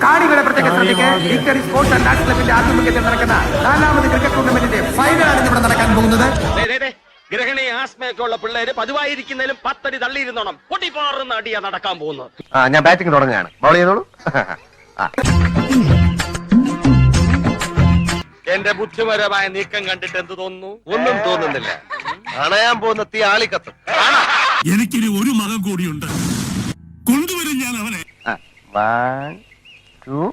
കാണികളെ പ്രത്യേക ശ്രദ്ധയ്ക്ക് ഇക്കറി സ്പോർട്സ് ആൻഡ് ആർട്സ് ക്ലബിന്റെ ആഭിമുഖ്യത്തിൽ നടക്കുന്ന 4ാമത് ക്രിക്കറ്റ് ടൂർണമെന്റിന്റെ ഫൈനലാണ് ഇവിടെ നടക്കാൻ പോകുന്നത്. ഗ്രഹണി ആസ്മയൊക്കെ ഉള്ള പിള്ളേര് പതിവായിരിക്കുന്നതിലും 10 അടി തള്ളിയിരുന്നോണം പൊട്ടിപ്പാറുന്ന അടിയാ നടക്കാൻ പോകുന്നത്. ഞാൻ ബാറ്റിംഗ് തുടങ്ങുകയാണ്. ബൗൾ ചെയ്തോളൂ. എന്റെ ബുദ്ധിപരമായ നീക്കം കണ്ടിട്ട് എന്ത് തോന്നുന്നു? ഒന്നും തോന്നുന്നില്ല. അണയാൻ പോകുന്ന തീ ആളിക്കത്തും. എനിക്കിനി ഒരു മകൻ കൂടിയുണ്ട്. കൊണ്ടുവരും ഞാൻ അവനെ. 1 2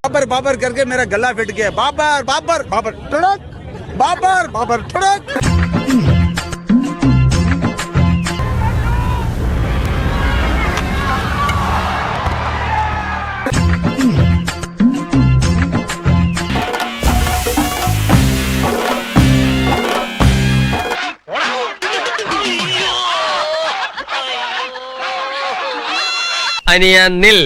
बाबर बाबर करके मेरा गला फिट गया. बाबर बाबर बाबर ठुड़क बाबर बाबर ठुड़क. അനിയ നിൽ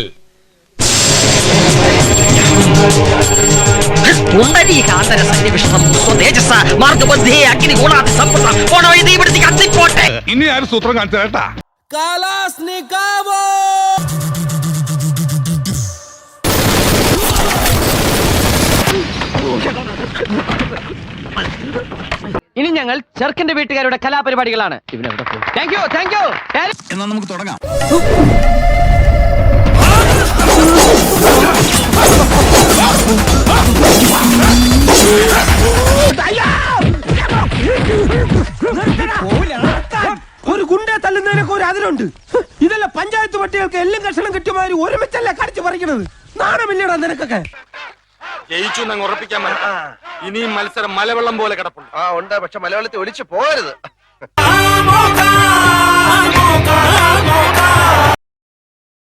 ഇനി ആരും സൂത്രം കാണിച്ചു കേട്ടാ. ഇനി ഞങ്ങൾ ചെറുക്കന്റെ വീട്ടുകാരുടെ കലാപരിപാടികളാണ്. Thank you thank you. എന്നാ നമുക്ക് തുടങ്ങാം. ഒരു ഗുണ്ടെ തല്ലുന്നതിനൊക്കെ ഒരു അതിരുണ്ട്. ഇതല്ല പഞ്ചായത്ത് പട്ടികൾക്ക് എല്ലാം കഷണം കിട്ടിയമാതിരി ഒരുമിച്ചല്ല കടിച്ചു പറിക്കണത്. നാണമില്ലടാ നിനക്കൊക്കെ. ജയിച്ചു എന്നങ്ങ് ഉറപ്പിക്കാൻ പറ്റും. ഇനിയും മത്സരം മലവെള്ളം പോലെ കിടപ്പുണ്ട്. ഉണ്ട്. പക്ഷെ മലയാളത്തിൽ ഒലിച്ചു പോകരുത്.